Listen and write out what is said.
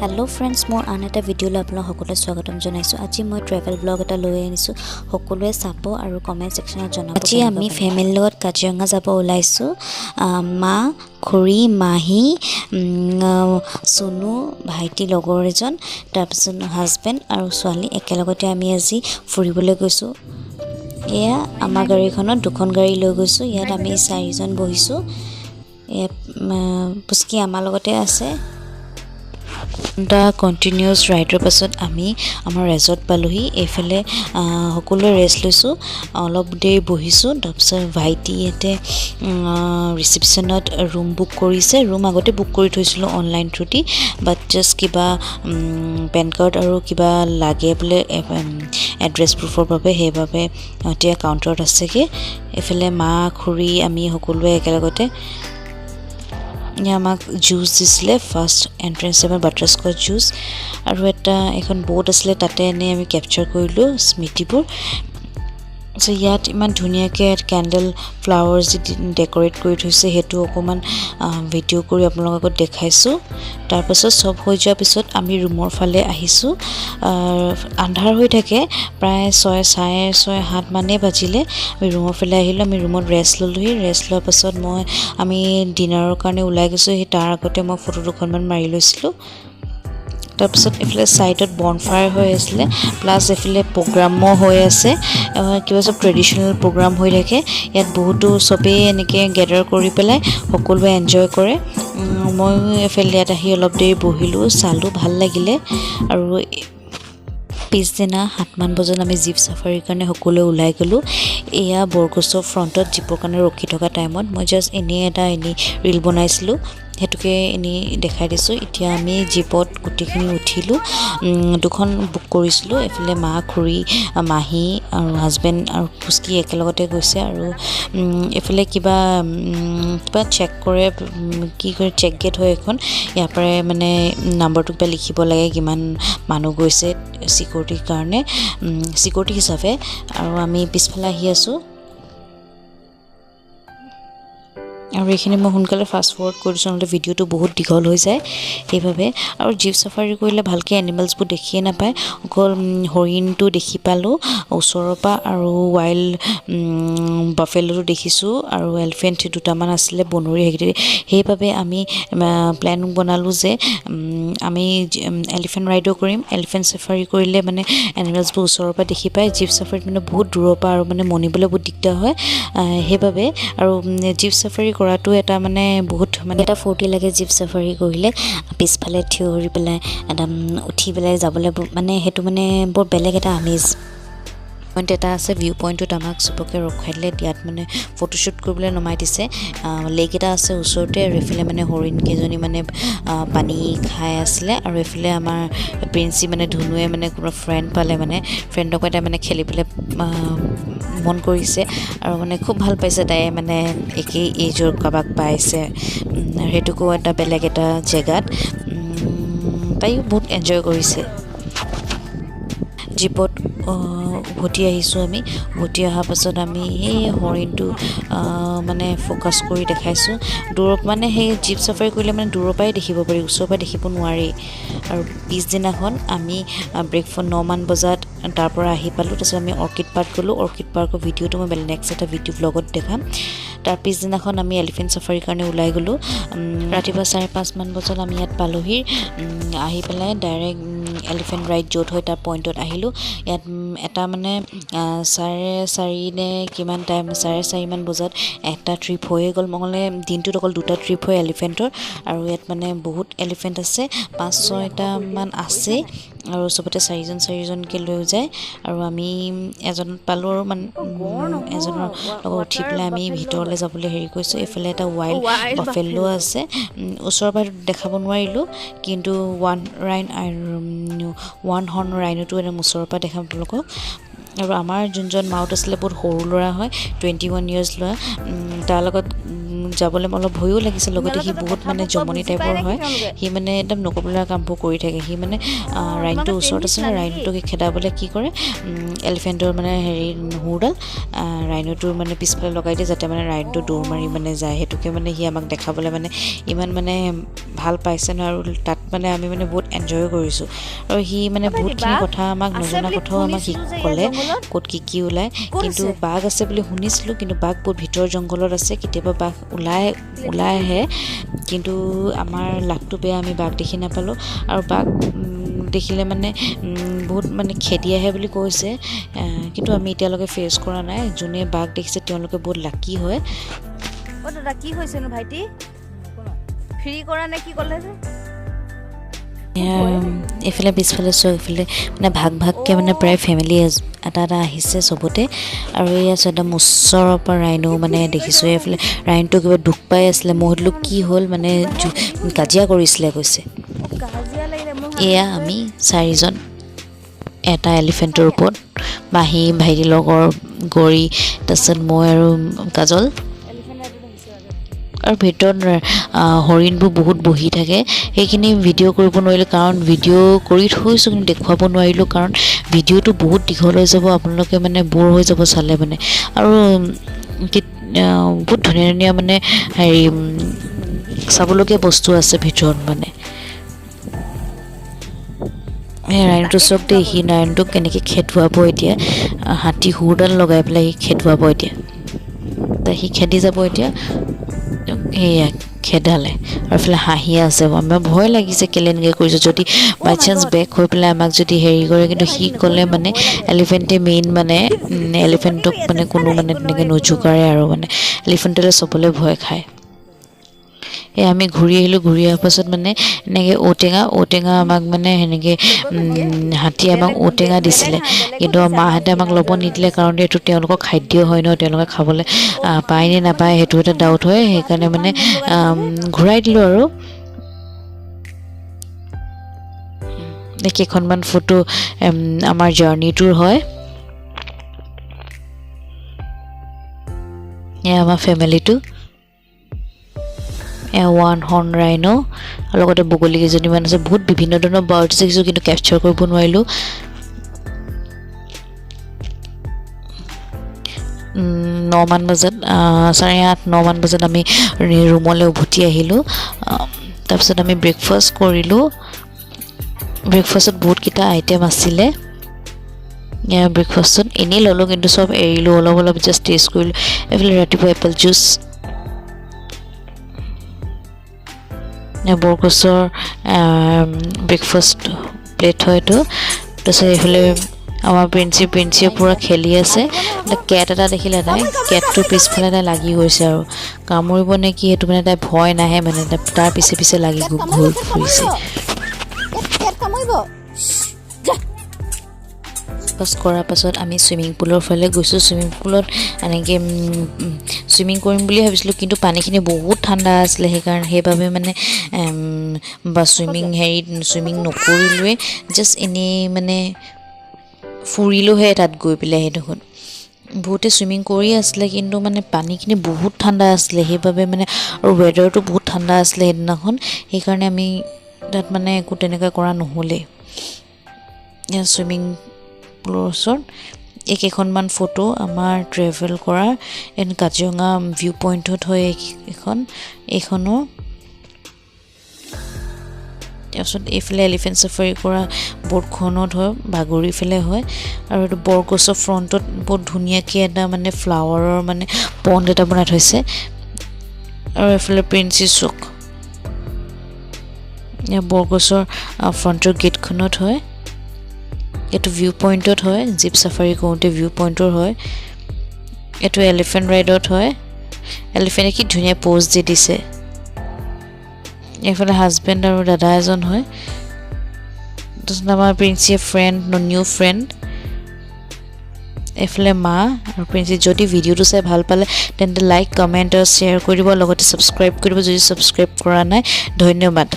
hello friends मोर आन एटा video आपन सकले स्वागतम जनाइছো আজি মই ट्रेवल ब्लॉग एटा লৈ আনিছো সকলোৱে চাব আৰু কমেন্ট সেকশনত জনাব আজি আমি ফ্যামিলি লগত কাজিৰঙা যাব ওলাইছো মা খুৰী মাহী সোনু ভাইটি লগৰ এজন তাৰপিছত হাজবেণ্ড আৰু ছোৱালী একেলগতে আমি আজি ফুৰিবলৈ গৈছো এয়া আমাৰ গাড়ীখনত দুখন গাড়ী লৈ গৈছো ইয়াত আমি চাৰিজন বহিছো পুষ্কি আমাৰ লগতে আছে दा কন্টিনিউয়াস ৰাইডৰ পাছত আমি আমাৰ ৰেজৰ্ট পালোহি এফালে সকলোৱে ৰেষ্ট লৈছো অলপ দেৰি বহিছো তাৰপিছত ভাইটিয়েতে ৰিসেপশনত ৰুম বুক কৰিছে ৰুম আগতে বুক কৰি থৈছিল অনলাইন থ্ৰুদি বাট জাস্ট কিবা পেন কাৰ্ড আৰু কিবা লাগে বলে এড্ৰেছ প্ৰুফৰ বাবে হেবাবে এতিয়া কাউন্টাৰত আছেগে এফালে মা খুৰী আমি সকলোৱে একেলগতে আমাক জুস দিছিলে ফাৰ্স্ট এন্ট্ৰেন্স এবাৰ বাটাৰস্কচ জুস আৰু এটা এখন বোট আছিল তাতে এনে আমি ক্যাপচাৰ কৰিলো স্মৃতিবোৰ সো ইয়াত ইমান ধুনিয়াকে ক্যান্ডেল ফ্লাৱাৰ্স ডেকোৰেট কৰি থৈছে হেতু অকমান ভিডিও কৰি আপোনালোকক দেখাইছো তাৰ পাছত সব হৈ যোৱাৰ পিছত আমি ৰুমৰ ফালে আহিছো আন্ধাৰ হৈ থাকে প্ৰায় 6:30 মানে বাজিলে আমি ৰুমৰ ফালে আহিলো আমি ৰুমত ৰেষ্ট ললোহি ৰেষ্ট লোৱাৰ পাছত আমি ডিনাৰৰ কাৰণে ওলাই গৈছো হে তাৰ আগতে মই ফটো দুখনমান মাৰি লৈছিলো তাৰপিছত এফালে সাইডত বনফায়াৰ হৈ আছিল প্লাস এফালে প্ৰগ্ৰামো হৈ আছে কিবা সব ট্ৰেডিশনাল প্ৰগ্ৰাম হৈ থাকে ইয়াত বহুতো সবে এনেকে গেদাৰ কৰি পেলাই সকলোৱে এনজয় কৰে মই এফালে ইয়াত আহি অলপ দেৰি বহিলো চালো ভাল লাগিলে আৰু পিছদিনা 7 বজাত আমি জিপ সাফাৰীৰ কাৰণে সকলোৱে ওলাই গলো এয়া বৰগছৰ ফ্ৰন্টত জিপৰ কাৰণে ৰখি থকা টাইমত মই জাস্ট এনি ৰিল বনাইছিলো হেতুকে এনি দেখাই দিছো এতিয়া আমি জিপত গুটিখিনি উঠিলো দুখন বুক কৰিছিলো এফালে মা খুৰী মাহী আৰু হাজবেণ্ড আৰু পুষ্কি একেলগতে গৈছে আৰু এফালে কিবা চেক কৰে কি কৰে চেক গেট হয় এখন ইয়াৰ পৰা মানে নাম্বাৰটো কিবা লিখিব লাগে কিমান মানুহ গৈছে সিকিউৰিটিৰ কাৰণে সিকিউৰিটি হিচাপে আৰু আমি পিছফালে আহি আছো আৰু এখিনি মই হুনকালে ফাস্ট ফৰৱাৰ্ড কৰিছো নহলে ভিডিওটো বহুত দীঘল হৈ যায় এইভাবে আৰু জিপ সাফাৰী কৰিলে ভালকে এনিমেলছবোৰ দেখিয়ে নাপায় অকল হৰিণটো দেখি পালো ওচৰৰ পৰা আৰু ওয়াইল্ড বাফেলোটো দেখিছো আৰু এলিফেন্ট দুটামান আছিল বনৰী হেইভাবে আমি প্ল্যান বনালো যে আমি এলিফেন্ট ৰাইডো কৰিম এলিফেন্ট সাফাৰী কৰিলে মানে এনিমেলছবোৰ ওচৰৰ পৰা দেখি পায় জিপ সাফাৰীত মানে বহুত দূৰৰ পৰা আৰু মানে মনিবলৈ বহুত দিগদাৰ হয় হেইভাবে আৰু জিপ সাফাৰী কৰাটো এটা মানে বহুত মানে এটা ফূৰ্তি লাগে জিপ সাফাৰী কৰিলে পিছফালে থিয়ৰি পেলাই একদম উঠি পেলাই যাবলৈ মানে হেতু মানে বৰ বেলেগ এটা আমেজ পইণ্ট এটা আছে ভিউ পইণ্টত আমাক সবকে ৰখাই দিলে ইয়াত মানে ফটোশুট কৰিবলৈ নমাই দিছে লেক এটা আছে ওচৰতে আৰু এফালে মানে হৰিণ কেজনী মানে পানী খাই আছিল আৰু এফালে আমাৰ প্ৰিন্সি মানে ধুনুৱে মানে কোনো ফ্ৰেণ্ড পালে মানে ফ্ৰেণ্ডক এটা মানে খেলি পেলাই মন কৰিছে আৰু মানে খুব ভাল পাইছে তাই মানে একেই এজৰ কাবাক পাইছে হেতুকো এটা বেলেগ এটা জেগাত তাই বহুত এনজয় কৰিছে জিপত উভতি আহিছো আমি উভতি অহাৰ পাছত আমি এই হৰিণটো মানে ফোকাস কৰি দেখাইছো দূৰত মানে সেই জিপ সাফাৰী কৰিলে মানে দূৰৰ পৰাই দেখিব পাৰি ওচৰৰ পৰা দেখিব নোৱাৰি আৰু পিছদিনাখন আমি ব্ৰেকফাষ্ট 9 মান বজাত তাৰ পৰা আহি পালো তাৰপিছত আমি অৰ্কিড পাৰ্ক গলো অৰ্কিড পাৰ্কৰ ভিডিওটো মই নেক্সট এটা ভিডিও ব্লগত দেখাম তাৰ পিছদিনাখন আমি এলিফেন্ট সাফাৰীৰ কাৰণে ওলাই গলো ৰাতিপুৱা 5:30 মান বজাত আমি ইয়াত পালোহি আহি পেলাই ডাইৰেক্ট এলিফেন্ট ৰাইড য'ত হয় তাৰ পইণ্টত আহিলো ইয়াত এটা মানে 4:30 নে কিমান টাইম 4:30 মান বজাত এটা ট্ৰিপ হৈ গল মঙলে দিনটোত অকল দুটা ট্ৰিপ হয় এলিফেন্টৰ আৰু ইয়াত মানে বহুত এলিফেন্ট আছে 5-6টা মান আছে আৰু সবতে 4জন কে লৈ যায় আৰু আমি এজন পালো আৰু মানে এজনৰ লগত উঠি পেলাই আমি ভিতৰলৈ যাবলৈ হেৰি কৈছো এফালে এটা ওয়াইল্ড বাফেলো আছে ওচৰৰ পৰা দেখাব নোৱাৰিলো কিন্তু ওৱান হৰ্ন ৰাইনোটো এটা ওচৰৰ পৰা দেখাম আপোনালোকক আৰু আমাৰ যোনজন মাউট আছিল বহুত সৰু লৰা হয় 21 ইয়াৰ্স লৰা তাৰ লগত যাবলৈ অলপ ভয়ো লাগিছে লগতে সি বহুত মানে জমনি টাইপৰ হয় সি মানে একদম নকবলগা কামবোৰ কৰি থাকে সি মানে ৰাইনটো ওচৰত আছে না ৰাইনটোক খেদাবলৈ কি কৰে এলিফেণ্টৰ মানে হেৰি হুৰডাল ৰাইনটোৰ মানে পিছফালে লগাই দিয়ে যাতে মানে ৰাইনটো দৌৰ মাৰি মানে যায় সেইটোকে মানে সি আমাক দেখাবলৈ মানে ইমান মানে ভাল পাইছে ন আৰু তাত মানে আমি মানে বহুত এনজয় কৰিছোঁ আৰু সি মানে বহুতখিনি কথা আমাক নজনা কথাও আমাক সি ক'লে ক'ত কি ওলায় কিন্তু বাঘ আছে বুলি শুনিছিলোঁ কিন্তু বাঘ বহুত ভিতৰ জংঘলত আছে কেতিয়াবা বাঘ ওলাই আহে কিন্তু আমাৰ লাকটো বেয়া আমি বাঘ দেখি নাপালোঁ আৰু বাঘ দেখিলে মানে বহুত মানে খেদি আহে বুলি কৈছে কিন্তু আমি এতিয়ালৈকে ফেচ কৰা নাই যোনে বাঘ দেখিছে তেওঁলোকে বহুত লাকি হয় দাদা কি হৈছেনো ভাইটি ফ্ৰী কৰা নে কি ক'লে যে এইফালে পিছফালে চোৱা এইফালে মানে ভাগকৈ মানে প্ৰায় ফেমিলি এটা আহিছে চবতে আৰু এয়া একদম ওচৰৰ পৰা ৰাইনো মানে দেখিছোঁ এইফালে ৰাইনটো কিবা দুখ পাই আছিলে মই সুধিলোঁ কি হ'ল মানে কাজিয়া কৰিছিলে কৈছে এয়া আমি 4জন এটা এলিফেণ্টৰ ওপৰত মাহী ভাইটি লগৰ গৌৰী তাৰপিছত মই আৰু কাজল আৰু ভিতৰত হৰিণবোৰ বহুত বহি থাকে সেইখিনি ভিডিঅ' কৰিব নোৱাৰিলোঁ কাৰণ ভিডিঅ' কৰি থৈছোঁ কিন্তু দেখুৱাব নোৱাৰিলোঁ কাৰণ ভিডিঅ'টো বহুত দীঘল হৈ যাব আপোনালোকে মানে ব'ৰ হৈ যাব চালে মানে আৰু বহুত ধুনীয়া ধুনীয়া মানে হেৰি চাবলগীয়া বস্তু আছে ভিতৰত মানে ৰাইনটো চব দেই সি ৰাইনটোক কেনেকৈ খেদুৱাব এতিয়া হাতী হুৰডাল লগাই পেলাই সি খেদুৱাব এতিয়া সি খেদি যাব এতিয়া সেয়া খেদালে আৰু এইফালে হাঁহি আছে আমাৰ ভয় লাগিছে কেলে এনেকৈ কৰিছোঁ যদি বাই চান্স বেক হৈ পেলাই আমাক যদি হেৰি কৰে কিন্তু সি ক'লে মানে এলিফেণ্টে মেইন মানে এলিফেণ্টক মানে কোনো মানে তেনেকৈ নোজোকাৰে আৰু মানে এলিফেণ্টলে চবলৈ ভয় খায় আমি ঘূৰি আহিলোঁ ঘূৰি অহাৰ পাছত মানে এনেকৈ ঔটেঙা আমাক মানে সেনেকৈ হাতীয়ে আমাক ঔটেঙা দিছিলে কিন্তু মাহঁতে আমাক ল'ব নিদিলে কাৰণ এইটো তেওঁলোকৰ খাদ্য হয় ন তেওঁলোকে খাবলৈ পায় নে নাপায় সেইটো এটা ডাউট হয় সেইকাৰণে মানে ঘূৰাই দিলোঁ আৰু কেইখনমান ফটো আমাৰ জাৰ্ণিটোৰ হয় এয়া আমাৰ ফেমিলিটো ওৱান হৰ্ণ ৰাইনো আৰু লগতে বগলী কেইজনীমান আছে বহুত বিভিন্ন ধৰণৰ বাৰ্ডছ দেখিছোঁ কিন্তু কেপচাৰ কৰিব নোৱাৰিলোঁ 9মান বজাত 8:30-9মান বজাত আমি ৰুমলৈ উভতি আহিলোঁ তাৰপিছত আমি ব্ৰেকফাষ্ট কৰিলোঁ ব্ৰেকফাষ্টত বহুতকেইটা আইটেম আছিলে ব্ৰেকফাষ্টত এনেই ল'লোঁ কিন্তু চব এৰিলোঁ অলপ জাষ্ট টেষ্ট কৰিলোঁ এইফালে ৰাতিপুৱা এপল জুচ বৰগছৰ ব্ৰেকফাষ্ট প্লেট হয় এইটো তাৰপিছত এইফালে আমাৰ প্ৰিন্সিয়ে পূৰা খেলি আছে কেট এটা দেখিলে তাই কেটটোৰ পিছফালে তাই লাগি গৈছে আৰু কামুৰিব নে কি সেইটো মানে তাই ভয় নাহে মানে তাৰ পিছে লাগি ঘূৰি ফুৰিছে ব্ৰেকফাষ্ট কৰাৰ পাছত আমি ছুইমিং পুলৰ ফালে গৈছোঁ ছুইমিং পুলত এনেকৈ ছুইমিং কৰিম বুলি ভাবিছিলোঁ কিন্তু পানীখিনি বহুত ঠাণ্ডা আছিলে সেইবাবে মানে ছুইমিং নকৰিলোৱে জাষ্ট এনেই মানে ফুৰিলোহে তাত গৈ পেলাই সেইডোখৰত বহুতে ছুইমিং কৰি আছিলে কিন্তু মানে পানীখিনি বহুত ঠাণ্ডা আছিলে সেইবাবে মানে আৰু ৱেডাৰটো বহুত ঠাণ্ডা আছিলে সেইদিনাখন সেইকাৰণে আমি তাত মানে একো তেনেকুৱা কৰা নহ'লে ছুইমিং পুলৰ ওচৰত কেইখনমান ফটো আমাৰ ট্ৰেভেল কৰাৰ কাজিৰঙা ভিউ পইণ্টত হয় এইখনো তাৰপিছত এইফালে এলিফেণ্ট চাফাৰী কৰা ব'ৰ্ডখনত হয় বাগৰিফালে হয় আৰু এইটো বৰগছৰ ফ্ৰণ্টত বহুত ধুনীয়াকৈ এটা মানে ফ্লাৱাৰৰ মানে পণ্ড এটা বনাই থৈছে আৰু এইফালে প্ৰিন্সি চুক বৰগছৰ ফ্ৰণ্টৰ গেটখনত হয় এইটো ভিউ পইণ্টত হয় জীপ চাফাৰী কৰোঁতে ভিউ পইণ্টৰ হয় এইটো এলিফেণ্ট ৰাইডত হয় এলিফেণ্টে কি ধুনীয়া প'জ দি দিছে এইফালে হাজবেণ্ড আৰু দাদা এজন হয় তাৰপিছত আমাৰ প্ৰিন্সিয়ে নিউ ফ্ৰেণ্ড এইফালে মা আৰু প্ৰিন্সি যদি ভিডিঅ'টো চাই ভাল পালে তেন্তে লাইক কমেণ্ট আৰু শ্বেয়াৰ কৰি দিব লগতে ছাবস্ক্ৰাইব কৰিব যদি ছাবস্ক্ৰাইব কৰা নাই ধন্যবাদ